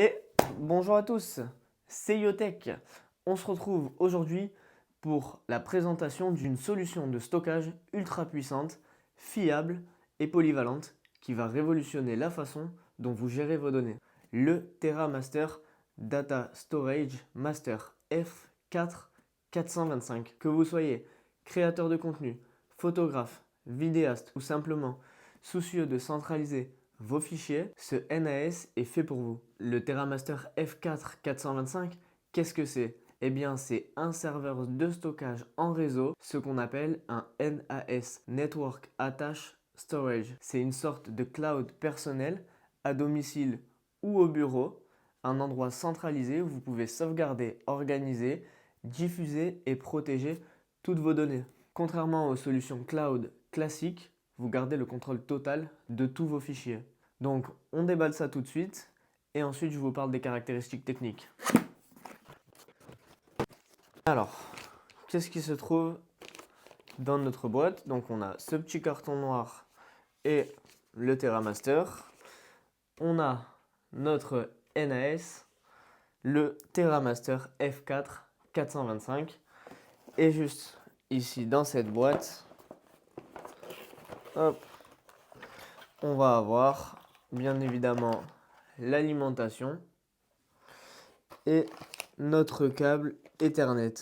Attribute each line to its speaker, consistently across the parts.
Speaker 1: Et bonjour à tous, c'est Yotech. On se retrouve aujourd'hui pour la présentation d'une solution de stockage ultra puissante, fiable et polyvalente qui va révolutionner la façon dont vous gérez vos données. Le TerraMaster Data Storage Master F4 425. Que vous soyez créateur de contenu, photographe, vidéaste ou simplement soucieux de centraliser vos fichiers, ce NAS est fait pour vous. Le TerraMaster F4 425, qu'est-ce que c'est? Eh bien, c'est un serveur de stockage en réseau, ce qu'on appelle un NAS, Network Attached Storage. C'est une sorte de cloud personnel à domicile ou au bureau, un endroit centralisé où vous pouvez sauvegarder, organiser, diffuser et protéger toutes vos données. Contrairement aux solutions cloud classiques, vous gardez le contrôle total de tous vos fichiers. Donc, on déballe ça tout de suite et ensuite je vous parle des caractéristiques techniques. Alors, qu'est-ce qui se trouve dans notre boîte? Donc, on a ce petit carton noir et le TerraMaster. On a notre NAS, le TerraMaster F4 425. Et juste ici dans cette boîte, hop, on va avoir bien évidemment l'alimentation et notre câble Ethernet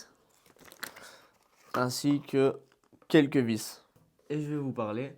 Speaker 1: ainsi que quelques vis. Et je vais vous parler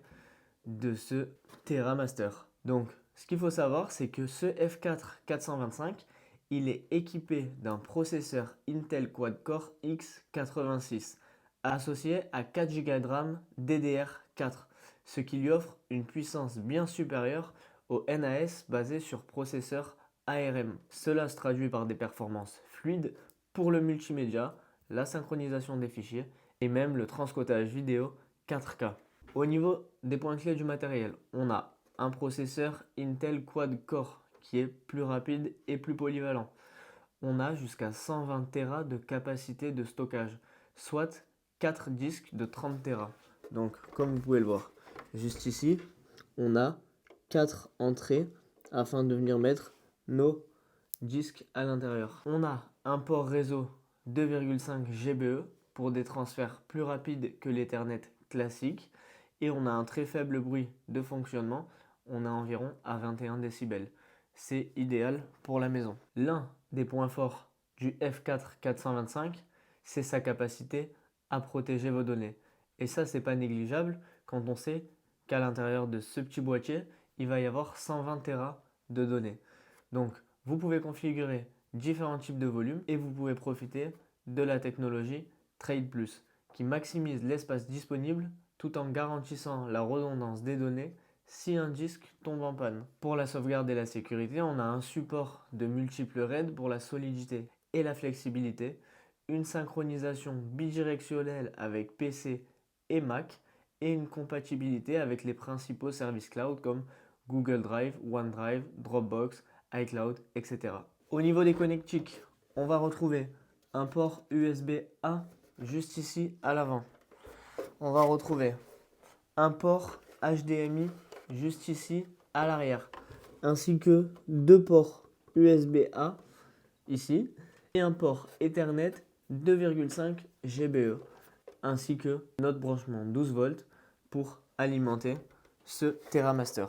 Speaker 1: de ce TerraMaster. Donc, ce qu'il faut savoir, c'est que ce F4 425, il est équipé d'un processeur Intel Quad-Core X86 associé à 4 Go de RAM DDR4, ce qui lui offre une puissance bien supérieure au NAS basé sur processeur ARM. Cela se traduit par des performances fluides pour le multimédia, la synchronisation des fichiers et même le transcodage vidéo 4K. Au niveau des points clés du matériel, on a un processeur Intel Quad-Core qui est plus rapide et plus polyvalent. On a jusqu'à 120 Tera de capacité de stockage, soit 4 disques de 30 Tera. Donc, comme vous pouvez le voir, juste ici, on a 4 entrées afin de venir mettre nos disques à l'intérieur. On a un port réseau 2,5 GBE pour des transferts plus rapides que l'Ethernet classique. Et on a un très faible bruit de fonctionnement, on a environ à 21 décibels. C'est idéal pour la maison. L'un des points forts du F4 425, c'est sa capacité à protéger vos données. Et ça, c'est pas négligeable quand on sait qu'à l'intérieur de ce petit boîtier, il va y avoir 120 Tera de données. Donc, vous pouvez configurer différents types de volumes et vous pouvez profiter de la technologie Trade Plus qui maximise l'espace disponible tout en garantissant la redondance des données si un disque tombe en panne. Pour la sauvegarde et la sécurité, on a un support de multiples RAID pour la solidité et la flexibilité, une synchronisation bidirectionnelle avec PC et Mac et une compatibilité avec les principaux services cloud comme Google Drive, OneDrive, Dropbox, iCloud, etc. Au niveau des connectiques, on va retrouver un port USB-A juste ici à l'avant. On va retrouver un port HDMI juste ici à l'arrière, ainsi que deux ports USB-A ici et un port Ethernet 2,5 GBE, ainsi que notre branchement 12 volts pour alimenter ce TerraMaster.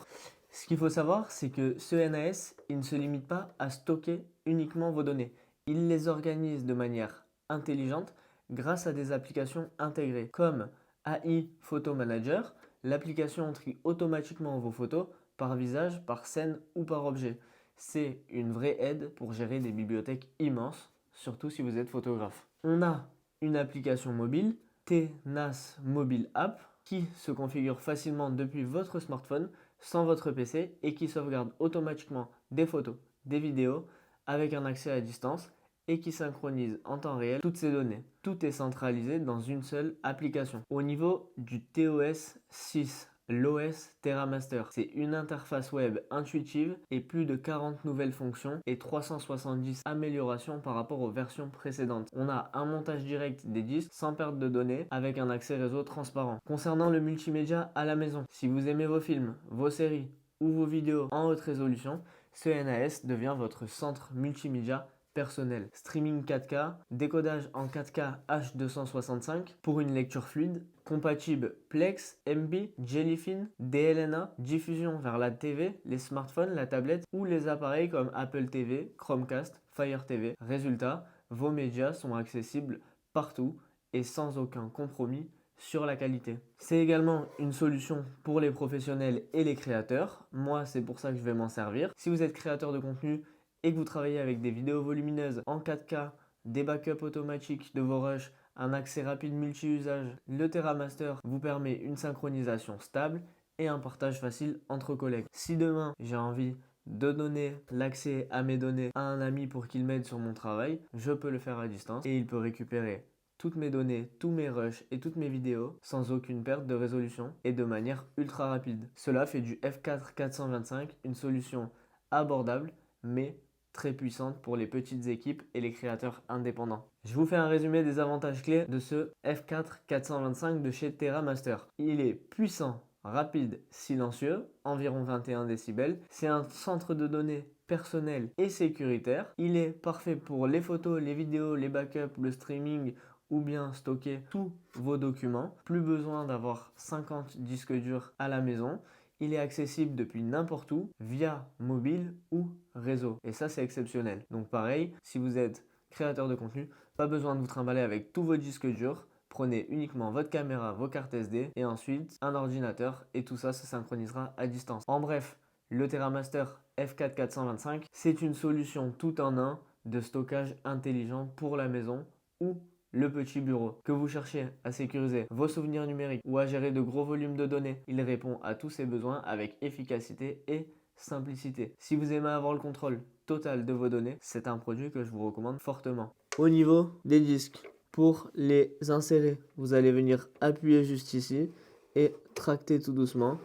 Speaker 1: Ce qu'il faut savoir, c'est que ce NAS, il ne se limite pas à stocker uniquement vos données. Il les organise de manière intelligente grâce à des applications intégrées comme AI Photo Manager. L'application trie automatiquement vos photos par visage, par scène ou par objet. C'est une vraie aide pour gérer des bibliothèques immenses, surtout si vous êtes photographe. On a une application mobile, TNAS Mobile App, qui se configure facilement depuis votre smartphone sans votre PC et qui sauvegarde automatiquement des photos, des vidéos avec un accès à distance et qui synchronise en temps réel toutes ces données. Tout est centralisé dans une seule application. Au niveau du TOS 6, l'OS TerraMaster, c'est une interface web intuitive et plus de 40 nouvelles fonctions et 370 améliorations par rapport aux versions précédentes. On a un montage direct des disques sans perte de données avec un accès réseau transparent. Concernant le multimédia à la maison, si vous aimez vos films, vos séries ou vos vidéos en haute résolution, ce NAS devient votre centre multimédia personnel. Streaming 4K, décodage en 4K H265 pour une lecture fluide, compatible Plex, MB, Jellyfin, DLNA, diffusion vers la TV, les smartphones, la tablette ou les appareils comme Apple TV, Chromecast, Fire TV. Résultat, vos médias sont accessibles partout et sans aucun compromis sur la qualité. C'est également une solution pour les professionnels et les créateurs. Moi, c'est pour ça que je vais m'en servir. Si vous êtes créateur de contenu et que vous travaillez avec des vidéos volumineuses en 4K, des backups automatiques de vos rushs, un accès rapide multi-usage, le TerraMaster vous permet une synchronisation stable et un partage facile entre collègues. Si demain j'ai envie de donner l'accès à mes données à un ami pour qu'il m'aide sur mon travail, je peux le faire à distance et il peut récupérer toutes mes données, tous mes rushs et toutes mes vidéos sans aucune perte de résolution et de manière ultra rapide. Cela fait du F4 425 une solution abordable mais très puissante pour les petites équipes et les créateurs indépendants. Je vous fais un résumé des avantages clés de ce F4 425 de chez TerraMaster. Il est puissant, rapide, silencieux, environ 21 décibels. C'est un centre de données personnel et sécuritaire. Il est parfait pour les photos, les vidéos, les backups, le streaming ou bien stocker tous vos documents. Plus besoin d'avoir 50 disques durs à la maison. Il est accessible depuis n'importe où via mobile ou réseau. Et ça, c'est exceptionnel. Donc pareil, si vous êtes créateur de contenu, pas besoin de vous trimballer avec tous vos disques durs. Prenez uniquement votre caméra, vos cartes SD et ensuite un ordinateur et tout ça se synchronisera à distance. En bref, le TerraMaster F4 425, c'est une solution tout en un de stockage intelligent pour la maison ou le petit bureau. Que vous cherchiez à sécuriser vos souvenirs numériques ou à gérer de gros volumes de données, il répond à tous ces besoins avec efficacité et simplicité. Si vous aimez avoir le contrôle total de vos données, c'est un produit que je vous recommande fortement. Au niveau des disques, pour les insérer, vous allez venir appuyer juste ici et tracter tout doucement.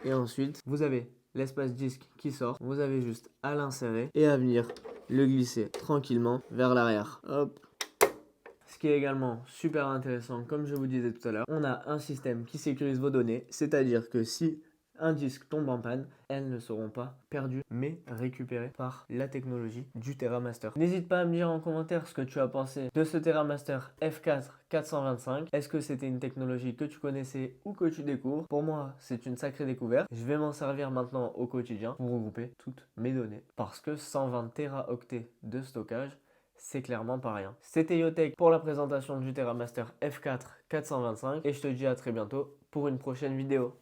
Speaker 1: Et ensuite, vous avez l'espace disque qui sort. Vous avez juste à l'insérer et à venir le glisser tranquillement vers l'arrière. Hop. Ce qui est également super intéressant, comme je vous disais tout à l'heure, on a un système qui sécurise vos données, c'est-à-dire que si un disque tombe en panne, elles ne seront pas perdues, mais récupérées par la technologie du TerraMaster. N'hésite pas à me dire en commentaire ce que tu as pensé de ce TerraMaster F4 425. Est-ce que c'était une technologie que tu connaissais ou que tu découvres? Pour moi, c'est une sacrée découverte. Je vais m'en servir maintenant au quotidien pour regrouper toutes mes données. Parce que 120 téraoctets de stockage, c'est clairement pas rien. C'était Yotech pour la présentation du TerraMaster F4 425 et je te dis à très bientôt pour une prochaine vidéo.